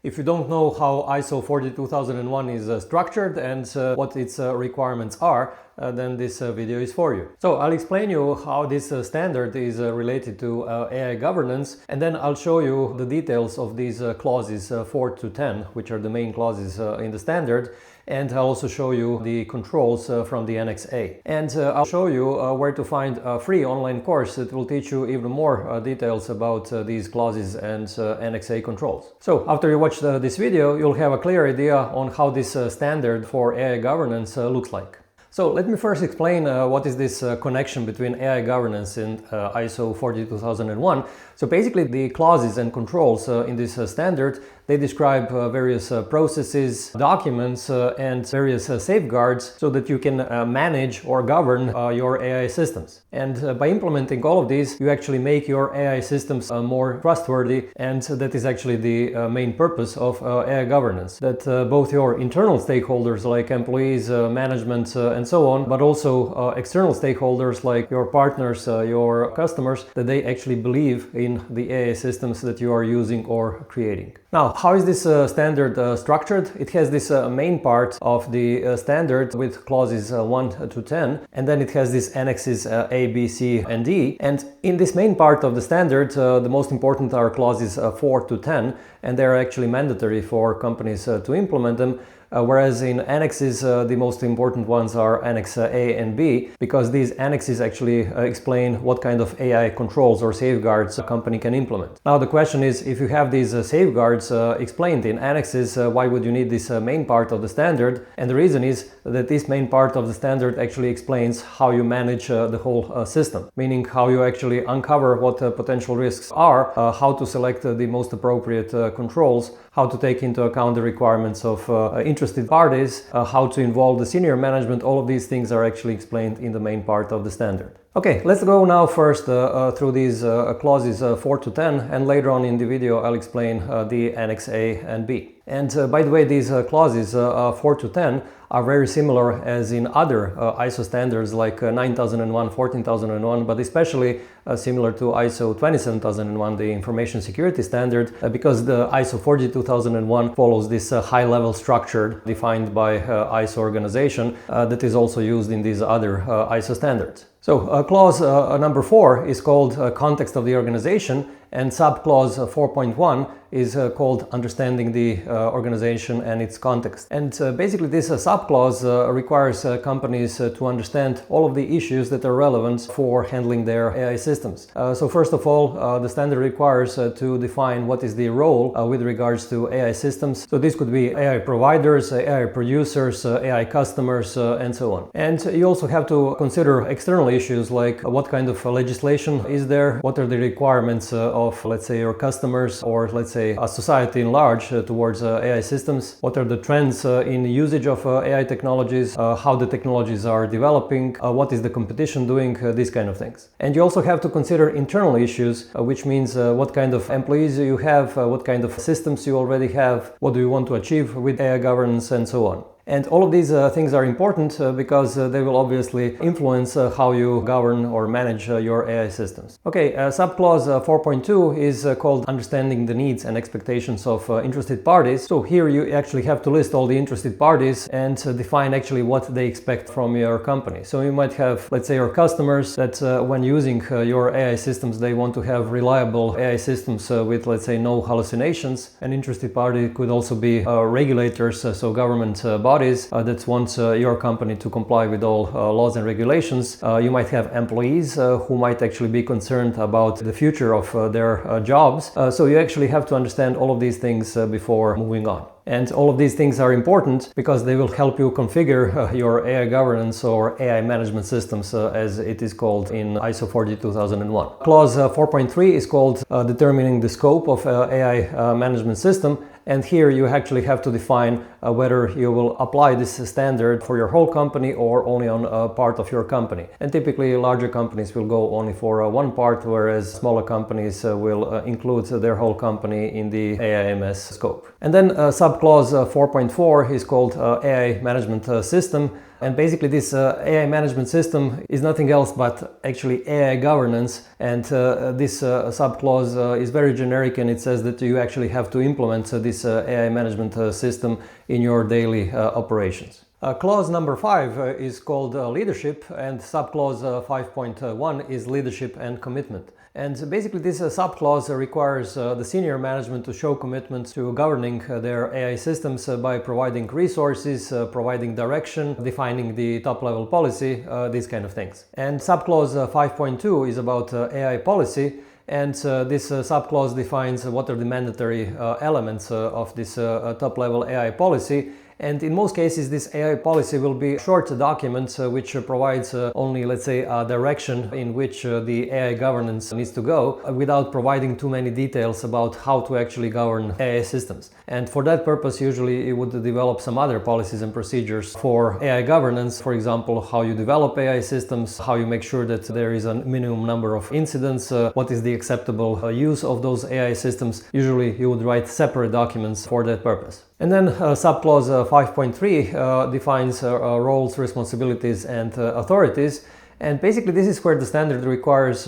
If you don't know how ISO 42001 is structured and what its requirements are, then this video is for you. So I'll explain you how this standard is related to AI governance, and then I'll show you the details of these clauses 4 to 10, which are the main clauses in the standard. And I'll also show you the controls from the Annex A. And I'll show you where to find a free online course that will teach you even more details about these clauses and Annex A controls. So after you watch this video, you'll have a clear idea on how this standard for AI governance looks like. So let me first explain what is this connection between AI governance and ISO 42001. So basically the clauses and controls in this standard, they describe various processes, documents and various safeguards so that you can manage or govern your AI systems. And by implementing all of these, you actually make your AI systems more trustworthy, and that is actually the main purpose of AI governance. That both your internal stakeholders like employees, management and so on, but also external stakeholders like your partners, your customers, that they actually believe in the AI systems that you are using or creating. Now, how is this standard structured? It has this main part of the standard with clauses 1 to 10, and then it has these annexes A, B, C, and D. And in this main part of the standard, the most important are clauses 4 to 10, and they're actually mandatory for companies to implement them. Whereas in annexes, the most important ones are Annex A and B, because these annexes actually explain what kind of AI controls or safeguards a company can implement. Now the question is, if you have these safeguards explained in annexes, why would you need this main part of the standard? And the reason is that this main part of the standard actually explains how you manage the whole system, meaning how you actually uncover what potential risks are, how to select the most appropriate controls, how to take into account the requirements of interested parties, how to involve the senior management. All of these things are actually explained in the main part of the standard. Okay, let's go now first through these clauses 4 to 10, and later on in the video I'll explain the Annex A and B. And by the way, these clauses 4 to 10 are very similar as in other ISO standards like 9001, 14001, but especially similar to ISO 27001, the information security standard, because the ISO 42001 follows this high-level structure defined by ISO organization that is also used in these other ISO standards. So clause number 4 is called context of the organization, and subclause 4.1 is called understanding the organization and its context. And basically this subclause requires companies to understand all of the issues that are relevant for handling their AI systems. So first of all, the standard requires to define what is the role with regards to AI systems. So this could be AI providers, AI producers, AI customers, and so on. And you also have to consider external issues like what kind of legislation is there, what are the requirements of, let's say, your customers, or let's say a society in large towards AI systems, what are the trends in usage of AI technologies, how the technologies are developing, what is the competition doing, these kind of things. And you also have to consider internal issues, which means what kind of employees you have, what kind of systems you already have, what do you want to achieve with AI governance, and so on. And all of these things are important because they will obviously influence how you govern or manage your AI systems. Okay, subclause 4.2 is called understanding the needs and expectations of interested parties. So here you actually have to list all the interested parties and define actually what they expect from your company. So you might have, let's say, your customers that when using your AI systems, they want to have reliable AI systems with, let's say, no hallucinations. An interested party could also be regulators, so government bodies that want your company to comply with all laws and regulations. You might have employees who might actually be concerned about the future of their jobs. So you actually have to understand all of these things before moving on. And all of these things are important because they will help you configure your AI governance or AI management systems as it is called in ISO 42001. Clause 4.3 is called determining the scope of AI management system. And here you actually have to define whether you will apply this standard for your whole company or only on a part of your company. And typically larger companies will go only for one part, whereas smaller companies will include their whole company in the AIMS scope. And then subclause 4.4 is called AI management system. And basically this AI management system is nothing else but actually AI governance, and this subclause is very generic, and it says that you actually have to implement this AI management system in your daily operations. Clause number 5 is called leadership, and subclause 5.1 is leadership and commitment. And basically this subclause requires the senior management to show commitment to governing their AI systems by providing resources, providing direction, defining the top-level policy, these kind of things. And subclause 5.2 is about AI policy, and this subclause defines what are the mandatory elements of this top-level AI policy. And in most cases, this AI policy will be a short document which provides only, let's say, a direction in which the AI governance needs to go, without providing too many details about how to actually govern AI systems. And for that purpose, usually you would develop some other policies and procedures for AI governance. For example, how you develop AI systems, how you make sure that there is a minimum number of incidents, what is the acceptable use of those AI systems. Usually you would write separate documents for that purpose. And then subclause 5.3 defines roles, responsibilities, and authorities. And basically this is where the standard requires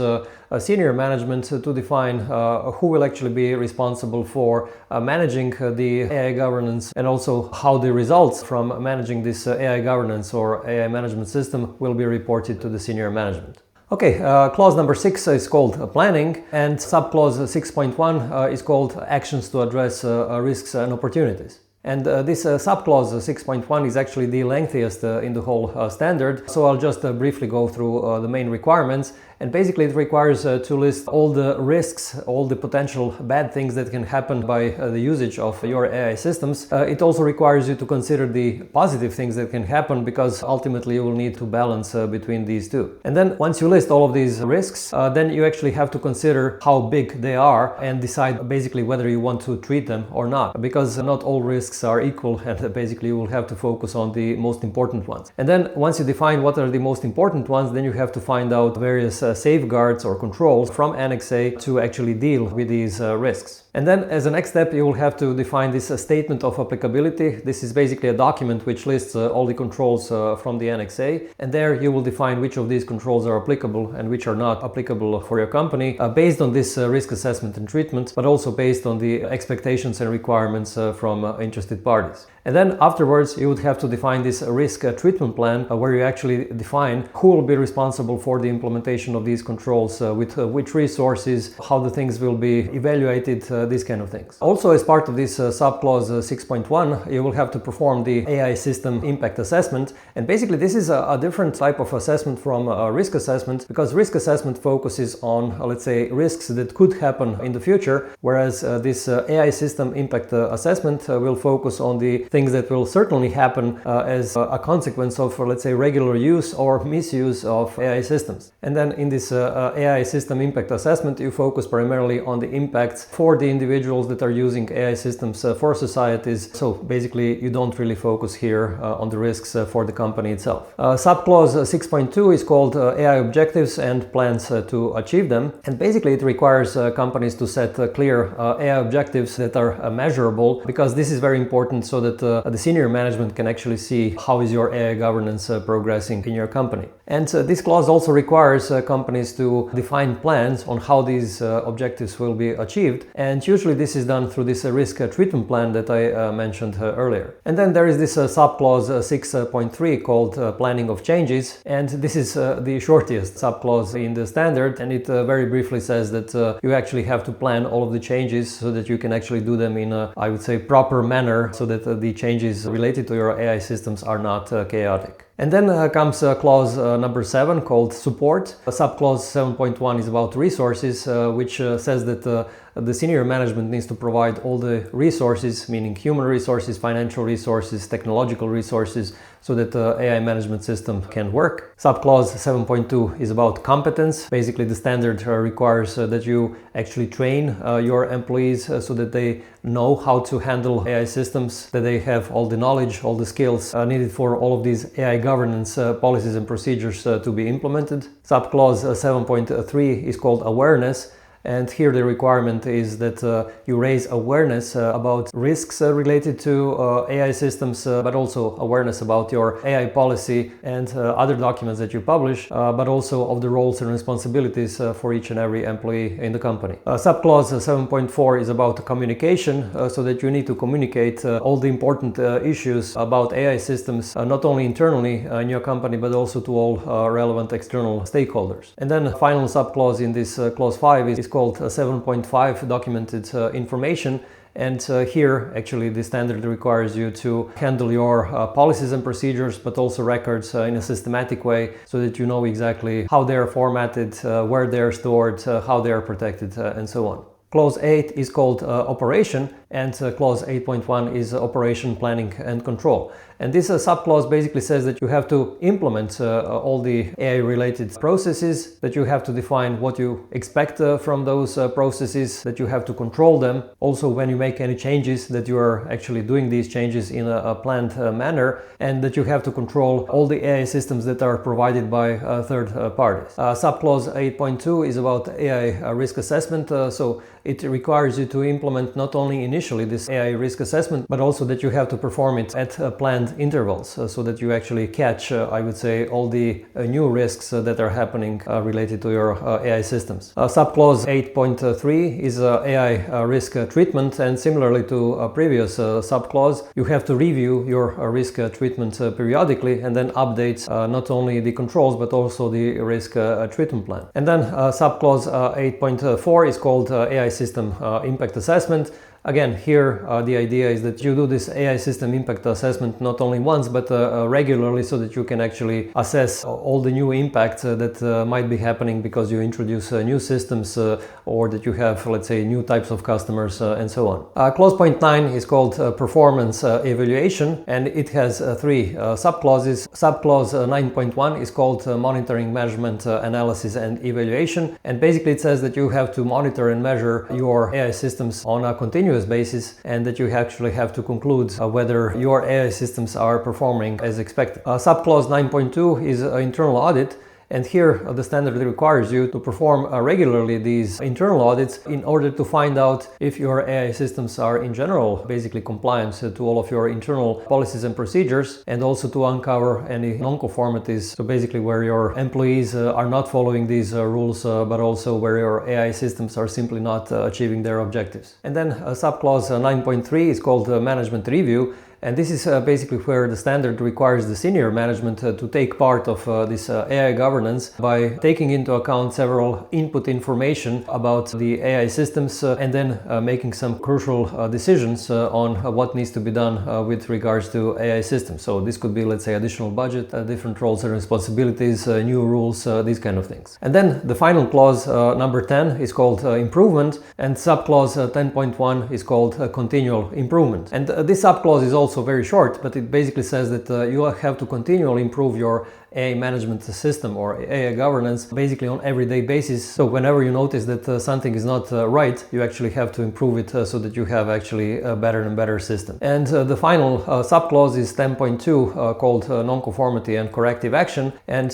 senior management to define who will actually be responsible for managing the AI governance, and also how the results from managing this AI governance or AI management system will be reported to the senior management. Okay, clause number 6 is called planning, and subclause 6.1 is called actions to address risks and opportunities. And this subclause 6.1 is actually the lengthiest in the whole standard, so I'll just briefly go through the main requirements. And basically it requires to list all the risks, all the potential bad things that can happen by the usage of your AI systems. It also requires you to consider the positive things that can happen, because ultimately you will need to balance between these two. And then once you list all of these risks, then you actually have to consider how big they are and decide basically whether you want to treat them or not, because not all risks are equal, and basically you will have to focus on the most important ones. And then once you define what are the most important ones, then you have to find out various safeguards or controls from Annex A to actually deal with these risks. And then as a next step, you will have to define this statement of applicability. This is basically a document which lists all the controls from the Annex A, and there you will define which of these controls are applicable and which are not applicable for your company, based on this risk assessment and treatment, but also based on the expectations and requirements from interested parties. And then afterwards you would have to define this risk treatment plan, where you actually define who will be responsible for the implementation of these controls, with which resources, how the things will be evaluated, these kind of things. Also, as part of this subclause 6.1, you will have to perform the AI system impact assessment. And basically this is a different type of assessment from risk assessment, because risk assessment focuses on, let's say, risks that could happen in the future, whereas this AI system impact assessment will focus on the things that will certainly happen as a consequence of, let's say, regular use or misuse of AI systems. And then in this AI system impact assessment, you focus primarily on the impacts for the individuals that are using AI systems, for societies. So basically you don't really focus here on the risks for the company itself. Subclause 6.2 is called AI objectives and plans to achieve them. And basically it requires companies to set clear AI objectives that are measurable, because this is very important so that the senior management can actually see how is your AI governance progressing in your company. And this clause also requires companies to define plans on how these objectives will be achieved. And usually this is done through this risk treatment plan that I mentioned earlier. And then there is this subclause 6.3 called planning of changes. And this is the shortest subclause in the standard. And it very briefly says that you actually have to plan all of the changes so that you can actually do them in a, I would say, proper manner, so that the changes related to your AI systems are not chaotic. And then comes clause number 7 called support. Subclause 7.1 is about resources, which says that the senior management needs to provide all the resources, meaning human resources, financial resources, technological resources, so that the AI management system can work. Subclause 7.2 is about competence. Basically the standard requires that you actually train your employees so that they know how to handle AI systems, that they have all the knowledge, all the skills needed for all of these AI governance policies and procedures to be implemented. Subclause 7.3 is called awareness. And here the requirement is that you raise awareness about risks related to AI systems, but also awareness about your AI policy and other documents that you publish, but also of the roles and responsibilities for each and every employee in the company. Subclause 7.4 is about communication, so that you need to communicate all the important issues about AI systems, not only internally in your company, but also to all relevant external stakeholders. And then the final subclause in this clause 5 is called 7.5 documented information. And here actually the standard requires you to handle your policies and procedures, but also records in a systematic way, so that you know exactly how they are formatted, where they are stored, how they are protected, and so on. Clause 8 is called operation, and clause 8.1 is operation planning and control. And this subclause basically says that you have to implement all the AI related processes, that you have to define what you expect from those processes, that you have to control them. Also, when you make any changes, that you are actually doing these changes in a planned manner, and that you have to control all the AI systems that are provided by third parties. Subclause 8.2 is about AI risk assessment. So it requires you to implement not only initially this AI risk assessment, but also that you have to perform it at planned intervals, so that you actually catch, I would say, all the new risks that are happening related to your AI systems. Subclause 8.3 is AI risk treatment, and similarly to a previous subclause, you have to review your risk treatment periodically and then update not only the controls but also the risk treatment plan. And then subclause 8.4 is called AI system impact assessment. Again, here the idea is that you do this AI system impact assessment not only once, but regularly, so that you can actually assess all the new impacts that might be happening because you introduce new systems, or that you have, let's say, new types of customers, and so on. Clause point 9 is called performance evaluation, and it has three subclauses. Subclause 9.1 is called monitoring, measurement, analysis and evaluation, and basically it says that you have to monitor and measure your AI systems on a continuous basis, and that you actually have to conclude whether your AI systems are performing as expected. Subclause 9.2 is internal audit, and here the standard requires you to perform regularly these internal audits in order to find out if your AI systems are in general basically compliant to all of your internal policies and procedures, and also to uncover any non-conformities, so basically where your employees are not following these rules, but also where your AI systems are simply not achieving their objectives. And then subclause 9.3 is called management review. And this is basically where the standard requires the senior management to take part of this AI governance by taking into account several input information about the AI systems, and then making some crucial decisions on what needs to be done with regards to AI systems. So this could be, let's say, additional budget, different roles and responsibilities, new rules, these kind of things. And then the final clause, number 10, is called improvement, and subclause 10.1 is called continual improvement. And this subclause is also very short, but it basically says that you have to continually improve your AI management system or AI governance basically on everyday basis. So whenever you notice that something is not right, you actually have to improve it so that you have actually a better and better system. And the final subclause is 10.2 called non-conformity and corrective action, and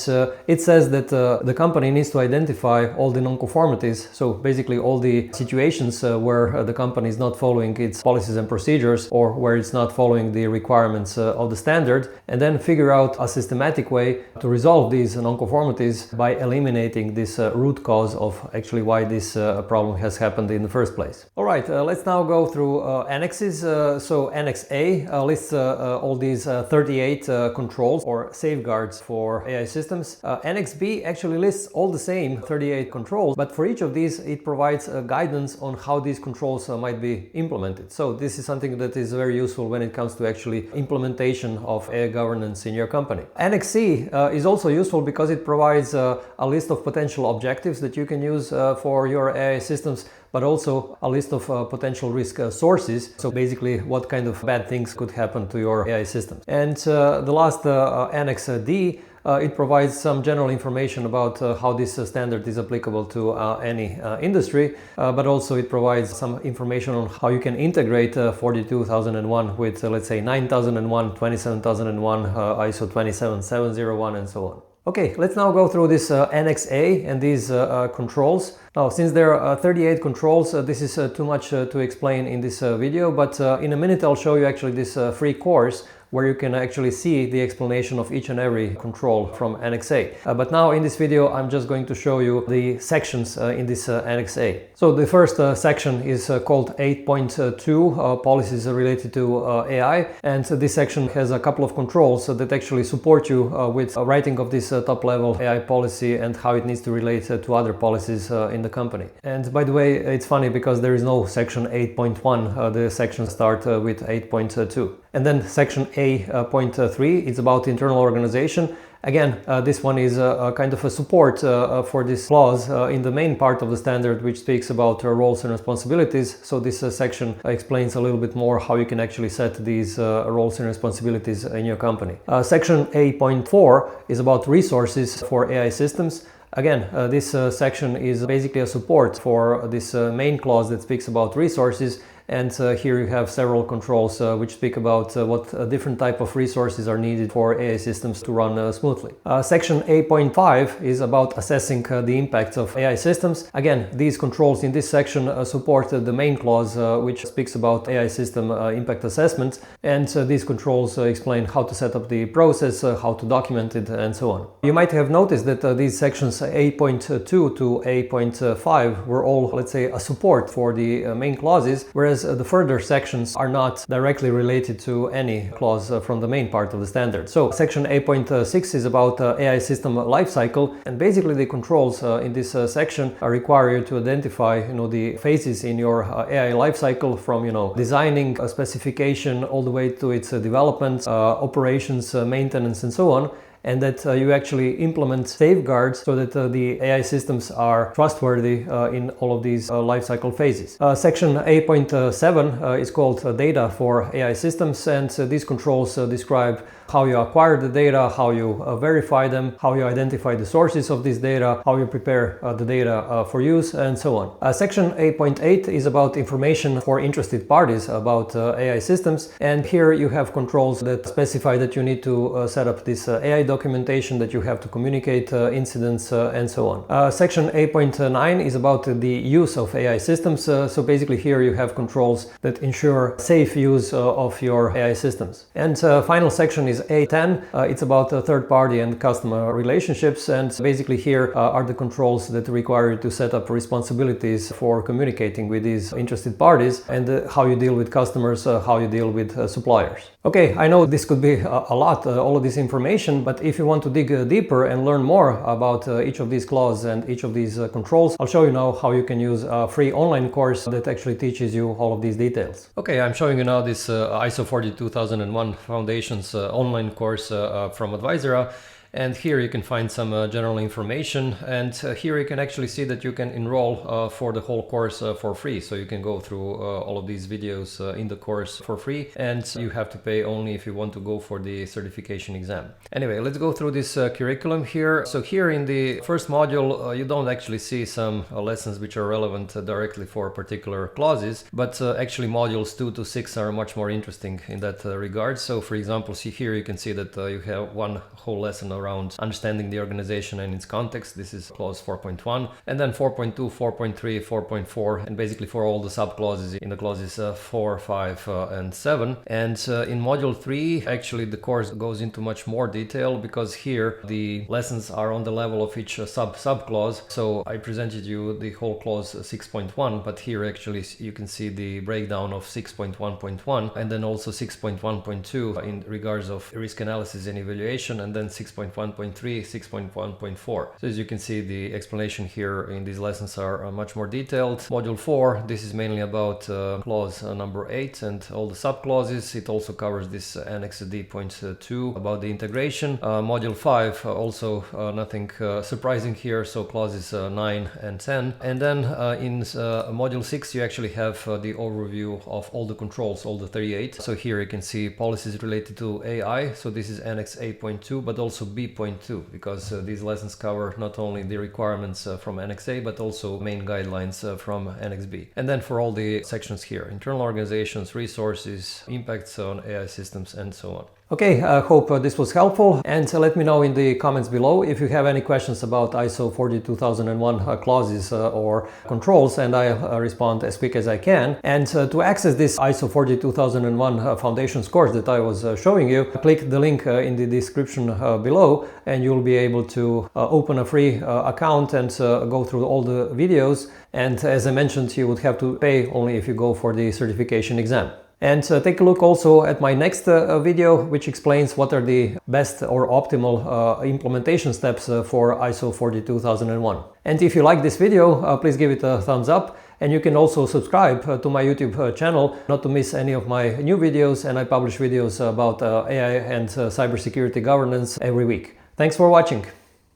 it says that the company needs to identify all the non-conformities, so basically all the situations where the company is not following its policies and procedures, or where it's not following the requirements of the standard, and then figure out a systematic way to resolve these non-conformities by eliminating this root cause of actually why this problem has happened in the first place. Alright, let's now go through annexes. So Annex A lists all these 38 controls or safeguards for AI systems. Annex B actually lists all the same 38 controls, but for each of these it provides guidance on how these controls might be implemented. So this is something that is very useful when it comes to actually implementation of AI governance in your company. Annex C is also useful because it provides a list of potential objectives that you can use for your AI systems, but also a list of potential risk sources. So basically what kind of bad things could happen to your AI systems. And the last Annex D, it provides some general information about how this standard is applicable to any industry, but also it provides some information on how you can integrate 42001 with let's say 9001, 27001, ISO 27701 and so on. Okay, let's now go through this Annex A and these controls. Now, since there are 38 controls, this is too much to explain in this video, but in a minute I'll show you actually this free course where you can actually see the explanation of each and every control from Annex A. But now in this video I'm just going to show you the sections in this Annex A. So the first section is called 8.2 policies related to AI, and this section has a couple of controls that actually support you with writing of this top level AI policy and how it needs to relate to other policies in the company. And by the way, it's funny because there is no section 8.1, the sections start with 8.2. And then section A.3 is about internal organization. Again, this one is a kind of a support for this clause in the main part of the standard, which speaks about roles and responsibilities. So this section explains a little bit more how you can actually set these roles and responsibilities in your company. Section A.4 is about resources for AI systems. Again, this section is basically a support for this main clause that speaks about resources. And here you have several controls which speak about what different type of resources are needed for AI systems to run smoothly. Section 8.5 is about assessing the impact of AI systems. Again, these controls in this section support the main clause which speaks about AI system impact assessment, and these controls explain how to set up the process, how to document it, and so on. You might have noticed that these sections 8.2 to 8.5 were all, let's say, a support for the main clauses, whereas the further sections are not directly related to any clause from the main part of the standard. So section 8.6 is about AI system lifecycle, and basically the controls in this section require you to identify the phases in your AI lifecycle from designing a specification all the way to its development, operations, maintenance, and so on, and that you actually implement safeguards so that the AI systems are trustworthy in all of these lifecycle phases. Section 8.7 is called data for AI systems, and these controls describe how you acquire the data, how you verify them, how you identify the sources of this data, how you prepare the data for use, and so on. Section 8.8 is about information for interested parties about AI systems, and here you have controls that specify that you need to set up this AI documentation, that you have to communicate incidents, and so on. Section 8.9 is about the use of AI systems, so basically here you have controls that ensure safe use of your AI systems. And final section is A10. It's about third-party and customer relationships, and basically here are the controls that require you to set up responsibilities for communicating with these interested parties, and how you deal with customers, how you deal with suppliers. Okay, I know this could be a lot, all of this information, but if you want to dig deeper and learn more about each of these clauses and each of these controls, I'll show you now how you can use a free online course that actually teaches you all of these details. Okay, I'm showing you now this ISO 42001 Foundations online course from Advisera. And here you can find some general information, and here you can actually see that you can enroll for the whole course for free. So you can go through all of these videos in the course for free, and you have to pay only if you want to go for the certification exam. Anyway, let's go through this curriculum here. So here in the first module you don't actually see some lessons which are relevant directly for particular clauses, but actually modules 2 to 6 are much more interesting in that regard. So for example, see here you can see that you have one whole lesson around understanding the organization and its context. This is clause 4.1, and then 4.2, 4.3, 4.4, and basically for all the sub clauses in the clauses 4, 5, and 7. And in module 3, actually the course goes into much more detail, because here the lessons are on the level of each sub clause. So I presented you the whole clause 6.1, but here actually you can see the breakdown of 6.1.1, and then also 6.1.2 in regards of risk analysis and evaluation, and then 6.1.3, 6.1.4. So as you can see, the explanation here in these lessons are much more detailed. Module 4, this is mainly about clause number 8 and all the sub clauses. It also covers this Annex D.2 about the integration. Module 5, also nothing surprising here, so clauses 9 and 10. And then in module 6 you actually have the overview of all the controls, all the 38. So here you can see policies related to AI, so this is Annex A.2, but also B.2, because these lessons cover not only the requirements from Annex A, but also main guidelines from Annex B. And then for all the sections here, internal organizations, resources, impacts on AI systems, and so on. Okay, I hope this was helpful, and let me know in the comments below if you have any questions about ISO 42001 clauses or controls, and I'll respond as quick as I can. And to access this ISO 42001 Foundations course that I was showing you, click the link in the description below, and you'll be able to open a free account and go through all the videos. And as I mentioned, you would have to pay only if you go for the certification exam. And take a look also at my next video, which explains what are the best or optimal implementation steps for ISO 42001. And if you like this video, please give it a thumbs up, and you can also subscribe to my YouTube channel not to miss any of my new videos, and I publish videos about AI and cybersecurity governance every week. Thanks for watching.